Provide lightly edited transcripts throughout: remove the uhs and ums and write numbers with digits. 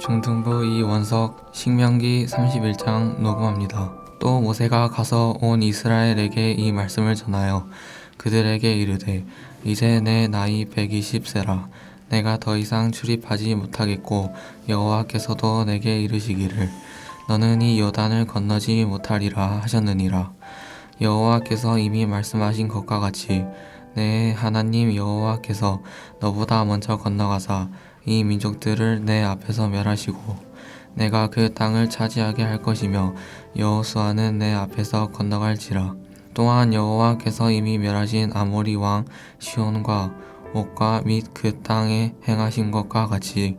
중등부 이원석 신명기 31장 녹음합니다. 또 모세가 가서 온 이스라엘에게 이 말씀을 전하여 그들에게 이르되 이제 내 나이 120세라 내가 더 이상 출입하지 못하겠고 여호와께서도 내게 이르시기를 너는 이 요단을 건너지 못하리라 하셨느니라. 여호와께서 이미 말씀하신 것과 같이 내 하나님 여호와께서 너보다 먼저 건너가사 이 민족들을 내 앞에서 멸하시고 내가 그 땅을 차지하게 할 것이며 여호수아는 내 앞에서 건너갈지라. 또한 여호와께서 이미 멸하신 아모리 왕 시온과 옥과 및 그 땅에 행하신 것과 같이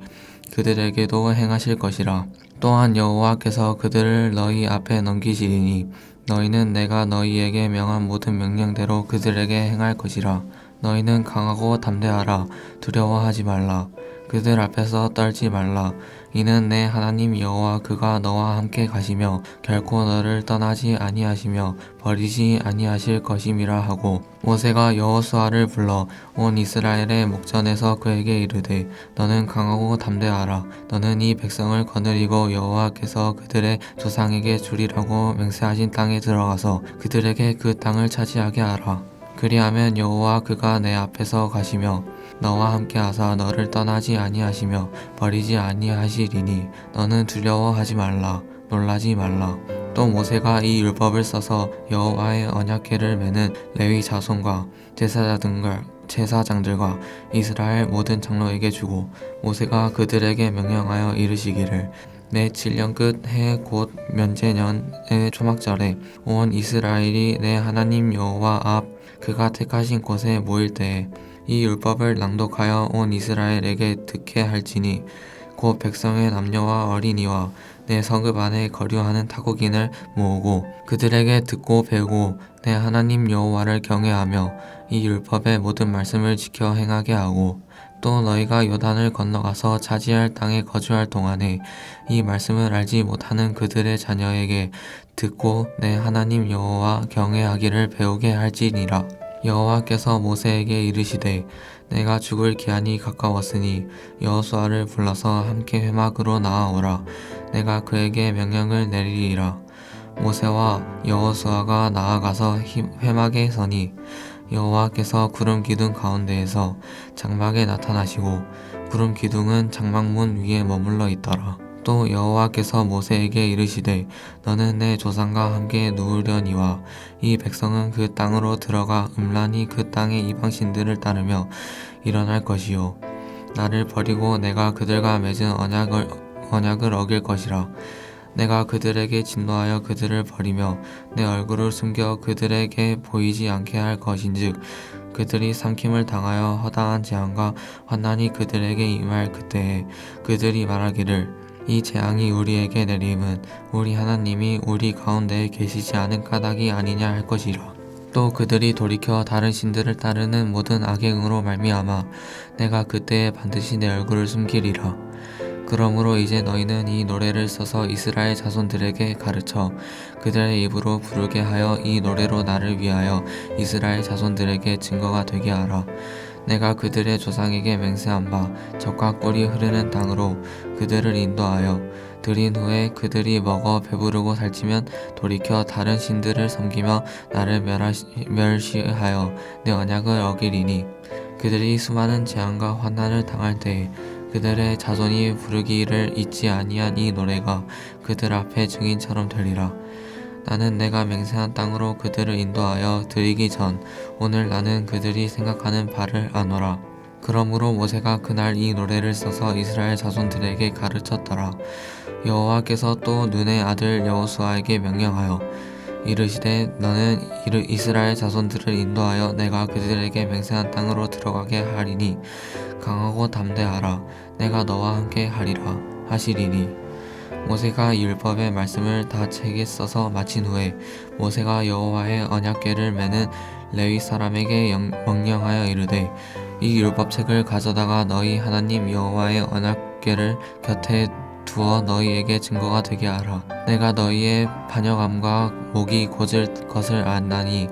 그들에게도 행하실 것이라. 또한 여호와께서 그들을 너희 앞에 넘기시리니 너희는 내가 너희에게 명한 모든 명령대로 그들에게 행할 것이라. 너희는 강하고 담대하라. 두려워하지 말라. 그들 앞에서 떨지 말라. 이는 내 하나님 여호와 그가 너와 함께 가시며 결코 너를 떠나지 아니하시며 버리지 아니하실 것임이라 하고 모세가 여호수아를 불러 온 이스라엘의 목전에서 그에게 이르되 너는 강하고 담대하라. 너는 이 백성을 거느리고 여호와께서 그들의 조상에게 주리라고 맹세하신 땅에 들어가서 그들에게 그 땅을 차지하게 하라. 그리하면 여호와 그가 내 앞에서 가시며 너와 함께 하사 너를 떠나지 아니하시며 버리지 아니하시리니 너는 두려워하지 말라. 놀라지 말라. 또 모세가 이 율법을 써서 여호와의 언약궤를 매는 레위 자손과 제사장들과 이스라엘 모든 장로에게 주고 모세가 그들에게 명령하여 이르시기를 내 7년 끝 해 곧 면제년의 초막절에 온 이스라엘이 내 하나님 여호와 앞 그가 택하신 곳에 모일 때에 이 율법을 낭독하여 온 이스라엘에게 듣게 할지니 곧 백성의 남녀와 어린이와 내 성읍 안에 거류하는 타국인을 모으고 그들에게 듣고 배우고 내 하나님 여호와를 경외하며 이 율법의 모든 말씀을 지켜 행하게 하고 또 너희가 요단을 건너가서 차지할 땅에 거주할 동안에 이 말씀을 알지 못하는 그들의 자녀에게 듣고 내 하나님 여호와 경외하기를 배우게 할지니라. 여호와께서 모세에게 이르시되 내가 죽을 기한이 가까웠으니 여호수아를 불러서 함께 회막으로 나아오라. 내가 그에게 명령을 내리리라. 모세와 여호수아가 나아가서 회막에 서니 여호와께서 구름 기둥 가운데에서 장막에 나타나시고 구름 기둥은 장막문 위에 머물러 있더라. 또 여호와께서 모세에게 이르시되 너는 내 조상과 함께 누우려니와 이 백성은 그 땅으로 들어가 음란히 그 땅의 이방신들을 따르며 일어날 것이요 나를 버리고 내가 그들과 맺은 언약을 어길 것이라. 내가 그들에게 진노하여 그들을 버리며 내 얼굴을 숨겨 그들에게 보이지 않게 할 것인즉 그들이 삼킴을 당하여 허다한 재앙과 환난이 그들에게 임할 그때에 그들이 말하기를 이 재앙이 우리에게 내림은 우리 하나님이 우리 가운데에 계시지 않은 까닭이 아니냐 할 것이라. 또 그들이 돌이켜 다른 신들을 따르는 모든 악행으로 말미암아 내가 그때에 반드시 내 얼굴을 숨기리라. 그러므로 이제 너희는 이 노래를 써서 이스라엘 자손들에게 가르쳐 그들의 입으로 부르게 하여 이 노래로 나를 위하여 이스라엘 자손들에게 증거가 되게 하라. 내가 그들의 조상에게 맹세한 바 적과 꿀이 흐르는 땅으로 그들을 인도하여 들인 후에 그들이 먹어 배부르고 살찌면 돌이켜 다른 신들을 섬기며 나를 멸시하여 내 언약을 어기리니 그들이 수많은 재앙과 환난을 당할 때에 그들의 자손이 부르기를 잊지 아니한 이 노래가 그들 앞에 증인처럼 되리라. 나는 내가 맹세한 땅으로 그들을 인도하여 드리기 전 오늘 나는 그들이 생각하는 바를 아노라. 그러므로 모세가 그날 이 노래를 써서 이스라엘 자손들에게 가르쳤더라. 여호와께서 또 눈의 아들 여호수아에게 명령하여 이르시되 너는 이스라엘 자손들을 인도하여 내가 그들에게 맹세한 땅으로 들어가게 하리니 강하고 담대하라. 내가 너와 함께 하리라 하시리니 모세가 이 율법의 말씀을 다 책에 써서 마친 후에 모세가 여호와의 언약궤를 매는 레위 사람에게 명령하여 이르되 이 율법책을 가져다가 너희 하나님 여호와의 언약궤를 곁에 두어 너희에게 증거가 되게 하라. 내가 너희의 반역함과 목이 곧을 것을 안다니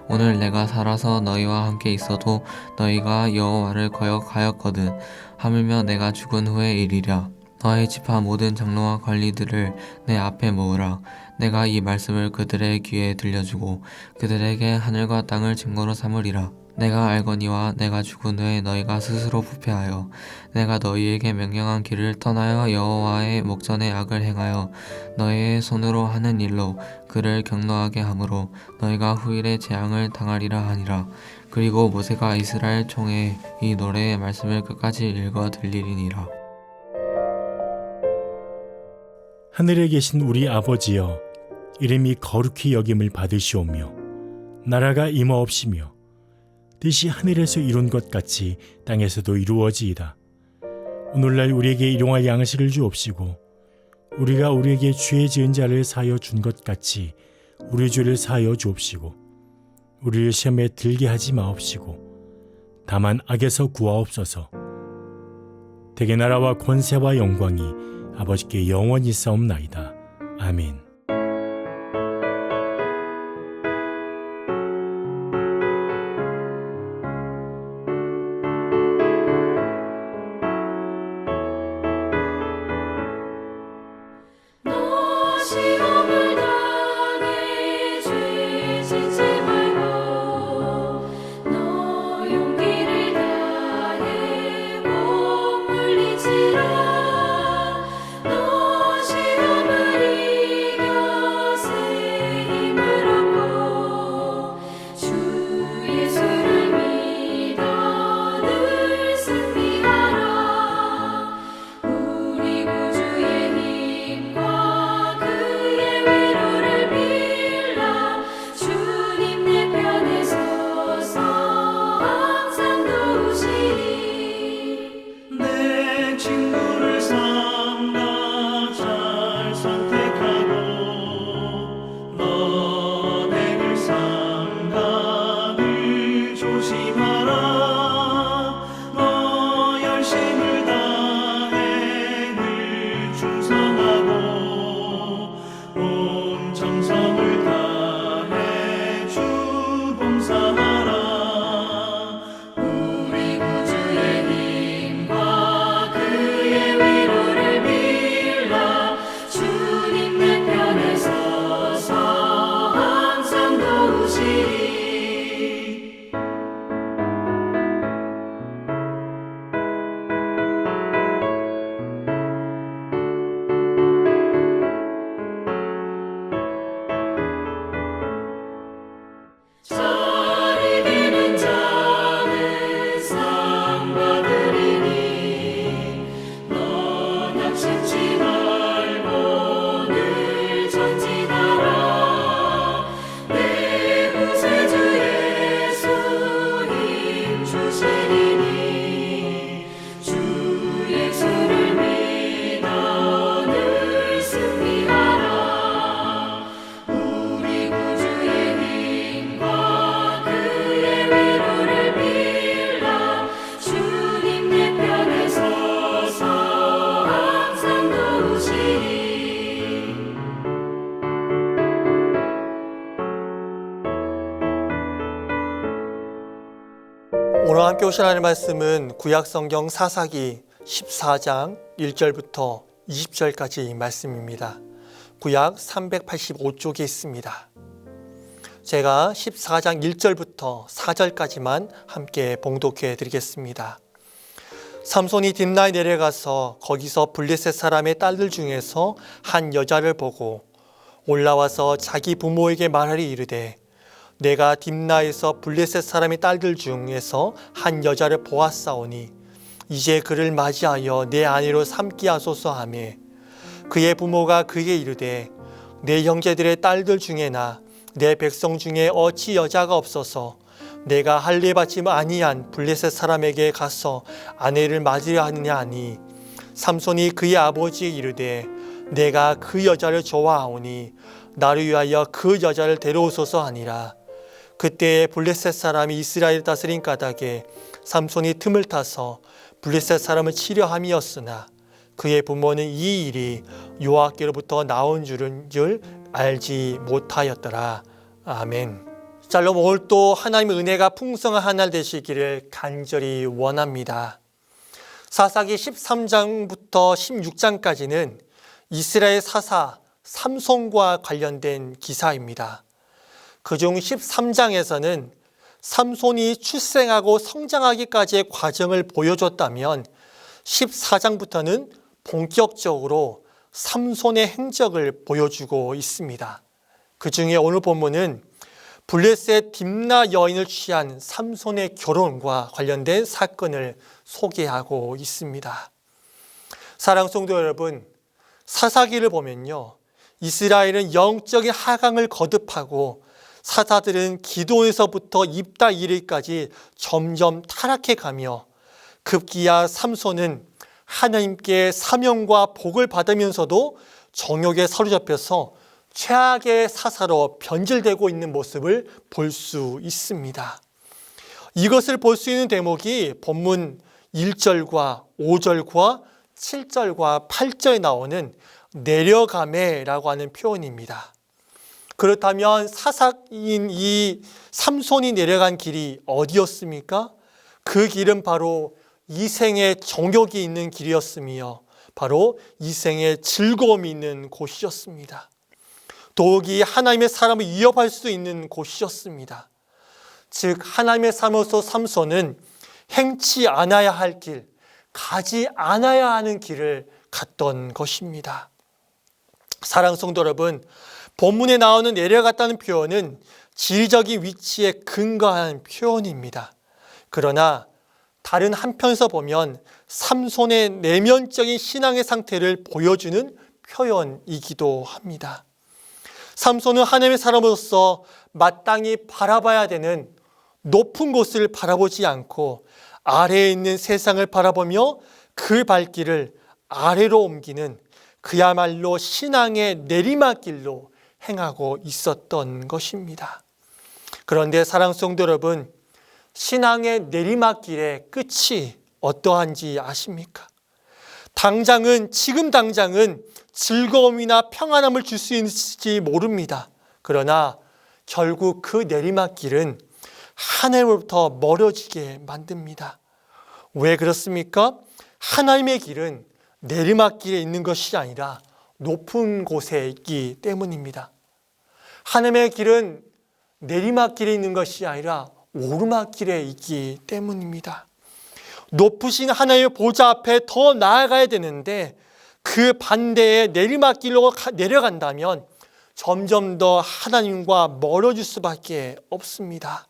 오늘 내가 살아서 너희와 함께 있어도 너희가 여호와를 거역하였거든 하물며 내가 죽은 후의 일이랴. 너의 지파 모든 장로와 관리들을 내 앞에 모으라. 내가 이 말씀을 그들의 귀에 들려주고 그들에게 하늘과 땅을 증거로 삼으리라. 내가 알거니와 내가 죽은 후에 너희가 스스로 부패하여 내가 너희에게 명령한 길을 떠나여 여호와의 목전에 악을 행하여 너희의 손으로 하는 일로 그를 경노하게 하므로 너희가 후일에 재앙을 당하리라 하니라. 그리고 모세가 이스라엘 총회에 이 노래의 말씀을 끝까지 읽어 들리리니라. 하늘에 계신 우리 아버지여, 이름이 거룩히 여김을 받으시오며 나라가 임하옵시며 뜻이 하늘에서 이룬 것 같이 땅에서도 이루어지이다. 오늘날 우리에게 일용할 양식을 주옵시고 우리가 우리에게 죄 지은 자를 사하여 준 것 같이 우리 죄를 사하여 주옵시고 우리를 시험에 들게 하지 마옵시고 다만 악에서 구하옵소서. 대개 나라와 권세와 영광이 아버지께 영원히 싸움나이다. 아멘. 시험을 당해 죄 짓지 말고 너 용기를 다해 못 물리치라. 너 시험을 이겨 새 힘을 얻고 주 예수를 믿어 늘 승리하라. 우리 구주의 힘과 그의 위로를 빌라. 주님 내 편에 서서 항상 도우시리. 내 친구를 삼가 잘 선택하고 너의 삼가 늘 조심하라. 너 열심을 다해 늘 충성하고 온 정성을 다해 주 봉사하라. 우리 구주의 힘과 그의 위로를 빌라. 주님 내 편에 서서 항상 도우시리. 잘 이기는 자는 상 받으리니 너 낙심치 말고 늘 전진하라. 내 구세주 예수 힘 주시리니 주 예수를 믿어 늘 승리하라. 우리 구주의 힘과 그의 위로를 빌라. 주님 내 편에 서서 항상 도우시리. 오늘 함께 오신 하나님의 말씀은 구약성경 사사기 14장 1절부터 20절까지 말씀입니다. 구약 385쪽에 있습니다. 제가 14장 1절부터 4절까지만 함께 봉독해 드리겠습니다. 삼손이 딥나에 내려가서 거기서 블레셋 사람의 딸들 중에서 한 여자를 보고 올라와서 자기 부모에게 말하리 이르되 내가 딥나에서 블레셋 사람의 딸들 중에서 한 여자를 보았사오니 이제 그를 맞이하여 내 아내로 삼게 하소서 하매 그의 부모가 그에게 이르되 내 형제들의 딸들 중에나 내 백성 중에 어찌 여자가 없어서 내가 할례 받지 아니한 블레셋 사람에게 가서 아내를 맞으려 하느냐 하니 삼손이 그의 아버지에게 이르되 내가 그 여자를 좋아하오니 나를 위하여 그 여자를 데려오소서 하니라. 그때 블레셋 사람이 이스라엘을 다스린 까닭에 삼손이 틈을 타서 블레셋 사람을 치려 함이었으나 그의 부모는 이 일이 여호와께로부터 나온 줄 알지 못하였더라. 아멘. 자, 여러분 오늘 또 하나님의 은혜가 풍성한 한 날 되시기를 간절히 원합니다. 사사기 13장부터 16장까지는 이스라엘 사사 삼손과 관련된 기사입니다. 그중 13장에서는 삼손이 출생하고 성장하기까지의 과정을 보여줬다면 14장부터는 본격적으로 삼손의 행적을 보여주고 있습니다. 그 중에 오늘 본문은 블레셋 딥나 여인을 취한 삼손의 결혼과 관련된 사건을 소개하고 있습니다. 사랑하는 성도 여러분, 사사기를 보면요, 이스라엘은 영적인 하강을 거듭하고 사사들은 기도에서부터 입다 이르기까지 점점 타락해 가며 급기야 삼손은 하나님께 사명과 복을 받으면서도 정욕에 사로잡혀서 최악의 사사로 변질되고 있는 모습을 볼 수 있습니다. 이것을 볼 수 있는 대목이 본문 1절과 5절과 7절과 8절에 나오는 내려가매라고 하는 표현입니다. 그렇다면 사사인 이 삼손이 내려간 길이 어디였습니까? 그 길은 바로 이생의 정욕이 있는 길이었으며 바로 이생의 즐거움이 있는 곳이었습니다. 더욱이 하나님의 사람을 위협할 수 있는 곳이었습니다. 즉 하나님의 사람으로서 삼손은 행치 않아야 할 길, 가지 않아야 하는 길을 갔던 것입니다. 사랑하는 성도 여러분, 본문에 나오는 내려갔다는 표현은 지리적인 위치에 근거한 표현입니다. 그러나 다른 한편에서 보면 삼손의 내면적인 신앙의 상태를 보여주는 표현이기도 합니다. 삼손은 하나님의 사람으로서 마땅히 바라봐야 되는 높은 곳을 바라보지 않고 아래에 있는 세상을 바라보며 그 발길을 아래로 옮기는 그야말로 신앙의 내리막길로 행하고 있었던 것입니다. 그런데 사랑하는 성도 여러분, 신앙의 내리막길의 끝이 어떠한지 아십니까? 지금 당장은 즐거움이나 평안함을 줄 수 있을지 모릅니다. 그러나 결국 그 내리막길은 하나님으로부터 멀어지게 만듭니다. 왜 그렇습니까? 하나님의 길은 내리막길에 있는 것이 아니라 높은 곳에 있기 때문입니다. 하나님의 길은 내리막길에 있는 것이 아니라 오르막길에 있기 때문입니다. 높으신 하나님의 보좌 앞에 더 나아가야 되는데 그 반대의 내리막길로 내려간다면 점점 더 하나님과 멀어질 수밖에 없습니다.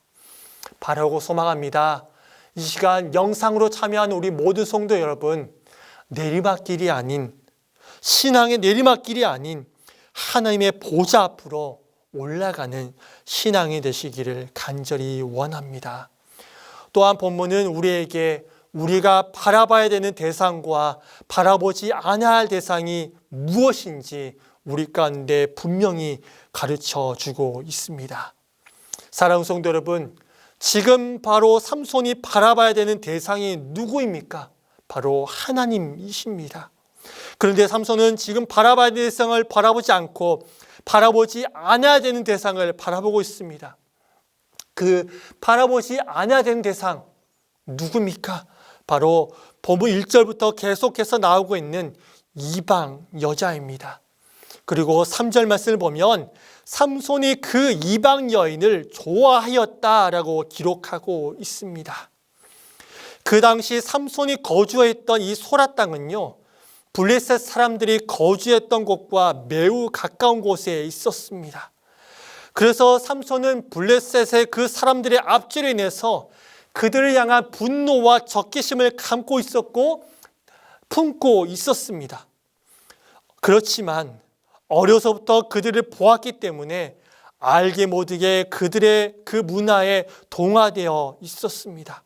바라고 소망합니다. 이 시간 영상으로 참여한 우리 모든 성도 여러분, 내리막길이 아닌, 신앙의 내리막길이 아닌 하나님의 보좌 앞으로 올라가는 신앙이 되시기를 간절히 원합니다. 또한 본문은 우리에게 우리가 바라봐야 되는 대상과 바라보지 않아야 할 대상이 무엇인지 우리 가운데 분명히 가르쳐 주고 있습니다. 사랑하는 성도 여러분, 지금 바로 삼손이 바라봐야 되는 대상이 누구입니까? 바로 하나님이십니다. 그런데 삼손은 지금 바라봐야 되는 대상을 바라보지 않고 바라보지 않아야 되는 대상을 바라보고 있습니다. 그 바라보지 않아야 되는 대상 누굽니까? 바로 본문 1절부터 계속해서 나오고 있는 이방 여자입니다. 그리고 3절 말씀을 보면 삼손이 그 이방 여인을 좋아하였다라고 기록하고 있습니다. 그 당시 삼손이 거주했던 이 소라 땅은요, 블레셋 사람들이 거주했던 곳과 매우 가까운 곳에 있었습니다. 그래서 삼손은 블레셋의 그 사람들의 압제로 인해서 그들을 향한 분노와 적개심을 감고 있었고 품고 있었습니다. 그렇지만 어려서부터 그들을 보았기 때문에 알게 못하게 그들의 그 문화에 동화되어 있었습니다.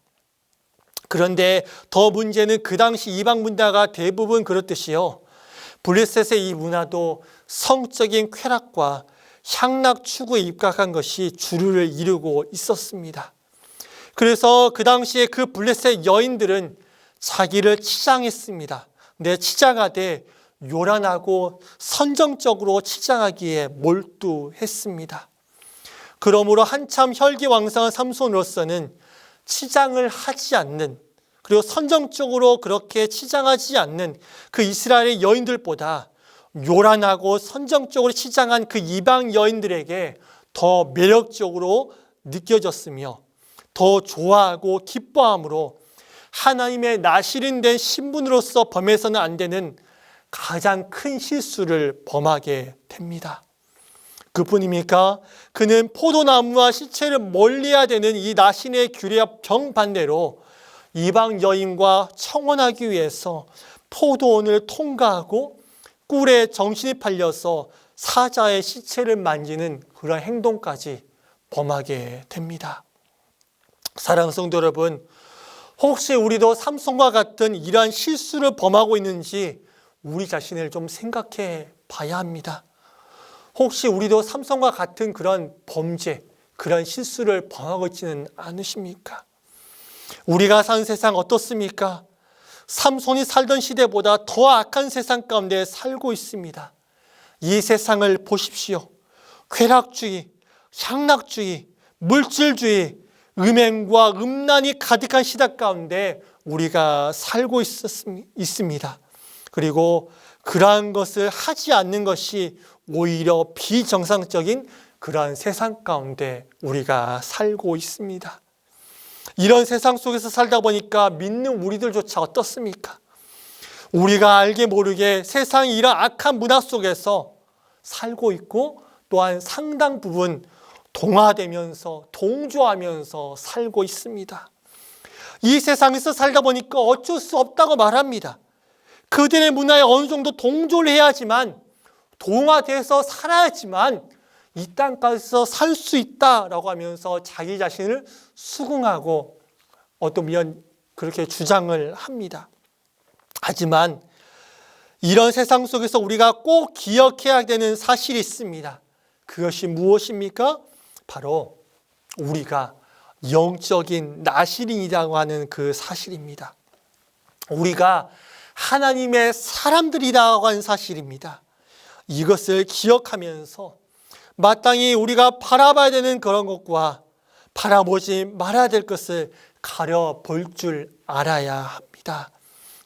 그런데 더 문제는 그 당시 이방 문화가 대부분 그렇듯이요, 블레셋의 이 문화도 성적인 쾌락과 향락 추구에 입각한 것이 주류를 이루고 있었습니다. 그래서 그 당시에 그 블레셋 여인들은 자기를 치장했습니다. 근데 치장하되 요란하고 선정적으로 치장하기에 몰두했습니다. 그러므로 한참 혈기왕성한 삼손으로서는 치장을 하지 않는, 그리고 선정적으로 그렇게 치장하지 않는 그 이스라엘의 여인들보다 요란하고 선정적으로 치장한 그 이방 여인들에게 더 매력적으로 느껴졌으며 더 좋아하고 기뻐함으로 하나님의 나시린된 신분으로서 범해서는 안 되는 가장 큰 실수를 범하게 됩니다. 그뿐입니까? 그는 포도나무와 시체를 멀리해야 되는 이 나신의 규례와 정반대로 이방 여인과 청혼하기 위해서 포도원을 통과하고 꿀에 정신이 팔려서 사자의 시체를 만지는 그런 행동까지 범하게 됩니다. 사랑하는 성도 여러분, 혹시 우리도 삼손과 같은 이러한 실수를 범하고 있는지 우리 자신을 좀 생각해 봐야 합니다. 혹시 우리도 삼손과 같은 그런 범죄, 그런 실수를 범하고 있지는 않으십니까? 우리가 사는 세상 어떻습니까? 삼손이 살던 시대보다 더 악한 세상 가운데 살고 있습니다. 이 세상을 보십시오. 쾌락주의, 향락주의, 물질주의, 음행과 음란이 가득한 시대 가운데 우리가 살고 있습니다. 그리고 그러한 것을 하지 않는 것이 오히려 비정상적인 그러한 세상 가운데 우리가 살고 있습니다. 이런 세상 속에서 살다 보니까 믿는 우리들조차 어떻습니까? 우리가 알게 모르게 세상이 이런 악한 문화 속에서 살고 있고 또한 상당 부분 동화되면서 동조하면서 살고 있습니다. 이 세상에서 살다 보니까 어쩔 수 없다고 말합니다. 그들의 문화에 어느 정도 동조를 해야지만 동화돼서 살아야지만 이 땅가에서 살 수 있다라고 하면서 자기 자신을 수긍하고 어쩌면 그렇게 주장을 합니다. 하지만 이런 세상 속에서 우리가 꼭 기억해야 되는 사실이 있습니다. 그것이 무엇입니까? 바로 우리가 영적인 나시린이라고 하는 그 사실입니다. 우리가 하나님의 사람들이라고 하는 사실입니다. 이것을 기억하면서 마땅히 우리가 바라봐야 되는 그런 것과 바라보지 말아야 될 것을 가려볼 줄 알아야 합니다.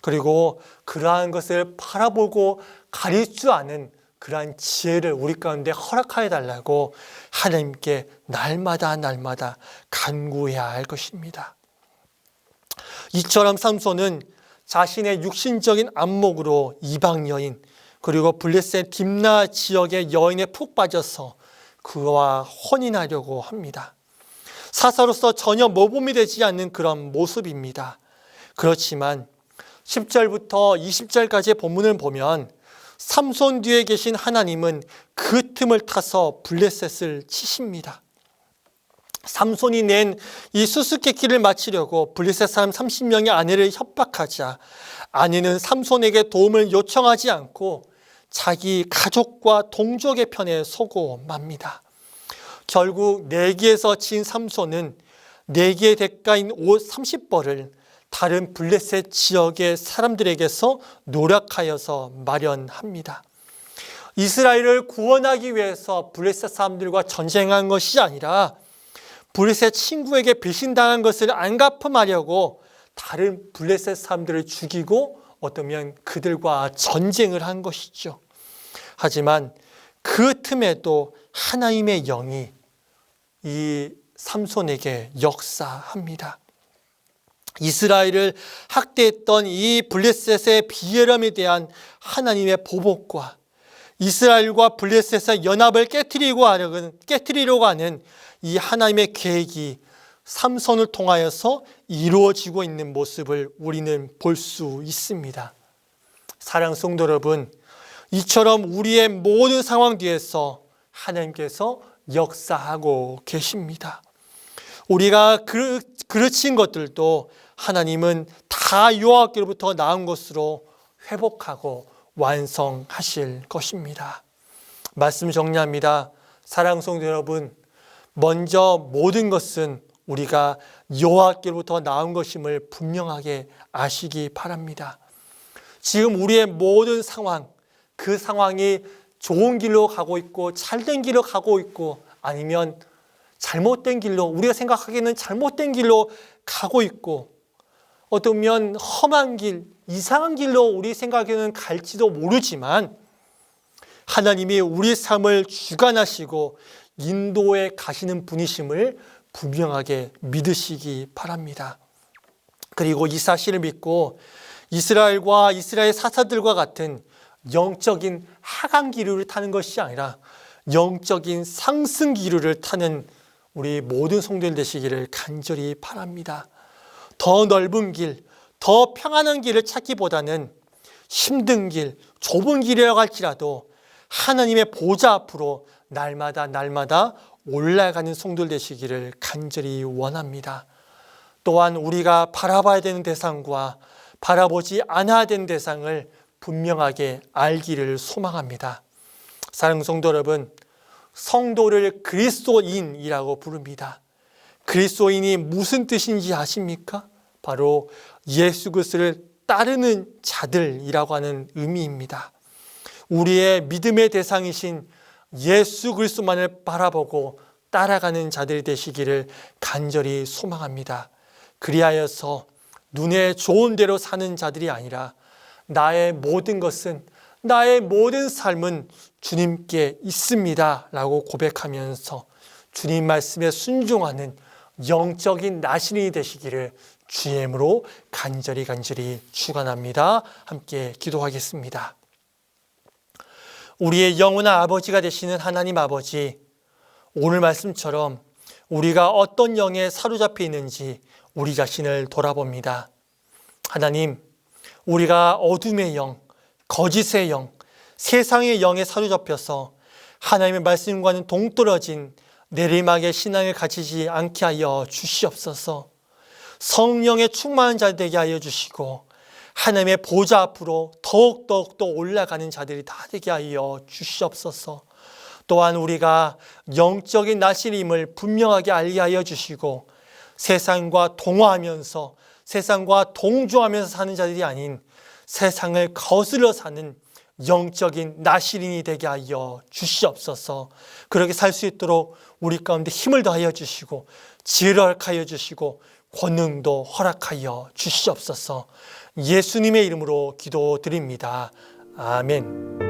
그리고 그러한 것을 바라보고 가릴 줄 아는 그러한 지혜를 우리 가운데 허락하여 달라고 하나님께 날마다 간구해야 할 것입니다. 이처럼 삼손은 자신의 육신적인 안목으로 이방 여인 그리고 블레셋 딥나 지역의 여인에 푹 빠져서 그와 혼인하려고 합니다. 사사로서 전혀 모범이 되지 않는 그런 모습입니다. 그렇지만 10절부터 20절까지의 본문을 보면 삼손 뒤에 계신 하나님은 그 틈을 타서 블레셋을 치십니다. 삼손이 낸 이 수수께끼를 마치려고 블레셋 사람 30명의 아내를 협박하자 아내는 삼손에게 도움을 요청하지 않고 자기 가족과 동족의 편에 서고 맙니다. 결국 내기에서 진 삼손은 내기의 대가인 옷 30벌을 다른 블레셋 지역의 사람들에게서 노력하여서 마련합니다. 이스라엘을 구원하기 위해서 블레셋 사람들과 전쟁한 것이 아니라 블레셋 친구에게 배신당한 것을 안갚음하려고 다른 블레셋 사람들을 죽이고 어쩌면 그들과 전쟁을 한 것이죠. 하지만 그 틈에도 하나님의 영이 이 삼손에게 역사합니다. 이스라엘을 학대했던 이 블레셋의 비열함에 대한 하나님의 보복과 이스라엘과 블레셋의 연합을 깨트리려고 하는 이 하나님의 계획이 삼손을 통하여서 이루어지고 있는 모습을 우리는 볼 수 있습니다. 사랑하는 성도 여러분, 이처럼 우리의 모든 상황 뒤에서 하나님께서 역사하고 계십니다. 우리가 그르친 것들도 하나님은 다 여호와께로부터 나온 것으로 회복하고 완성하실 것입니다. 말씀 정리합니다. 사랑하는 성도 여러분, 먼저 모든 것은 우리가 여호와께로부터 나온 것임을 분명하게 아시기 바랍니다. 지금 우리의 모든 상황, 그 상황이 좋은 길로 가고 있고 잘된 길로 가고 있고 아니면 잘못된 길로, 우리가 생각하기에는 잘못된 길로 가고 있고 어쩌면 험한 길, 이상한 길로 우리 생각에는 갈지도 모르지만 하나님이 우리 삶을 주관하시고 인도해 가시는 분이심을 분명하게 믿으시기 바랍니다. 그리고 이 사실을 믿고 이스라엘과 이스라엘 사사들과 같은 영적인 하강 기류를 타는 것이 아니라 영적인 상승 기류를 타는 우리 모든 성도들 되시기를 간절히 바랍니다. 더 넓은 길, 더 평안한 길을 찾기보다는 힘든 길, 좁은 길이라고 할지라도 하나님의 보좌 앞으로 날마다 올라가는 성도들 되시기를 간절히 원합니다. 또한 우리가 바라봐야 되는 대상과 바라보지 않아야 되는 대상을 분명하게 알기를 소망합니다. 사랑하는 성도 여러분, 성도를 그리스도인이라고 부릅니다. 그리스도인이 무슨 뜻인지 아십니까? 바로 예수 그리스도를 따르는 자들이라고 하는 의미입니다. 우리의 믿음의 대상이신 예수 그리스도만을 바라보고 따라가는 자들이 되시기를 간절히 소망합니다. 그리하여서 눈에 좋은 대로 사는 자들이 아니라 나의 모든 것은, 나의 모든 삶은 주님께 있습니다 라고 고백하면서 주님 말씀에 순종하는 영적인 나신이 되시기를 주의 이름으로 간절히 축원합니다. 함께 기도하겠습니다. 우리의 영원한 아버지가 되시는 하나님 아버지, 오늘 말씀처럼 우리가 어떤 영에 사로잡혀 있는지 우리 자신을 돌아봅니다. 하나님, 우리가 어둠의 영, 거짓의 영, 세상의 영에 사로잡혀서 하나님의 말씀과는 동떨어진 내리막의 신앙을 가지지 않게 하여 주시옵소서. 성령의 충만한 자 되게 하여 주시고 하나님의 보좌 앞으로 더욱더 올라가는 자들이 다 되게 하여 주시옵소서. 또한 우리가 영적인 나실임을 분명하게 알게 하여 주시고 세상과 동화하면서, 세상과 동조하면서 사는 자들이 아닌 세상을 거슬러 사는 영적인 나실인이 되게 하여 주시옵소서. 그렇게 살 수 있도록 우리 가운데 힘을 더하여 주시고 지혜를 허락하여 주시고 권능도 허락하여 주시옵소서. 예수님의 이름으로 기도드립니다. 아멘.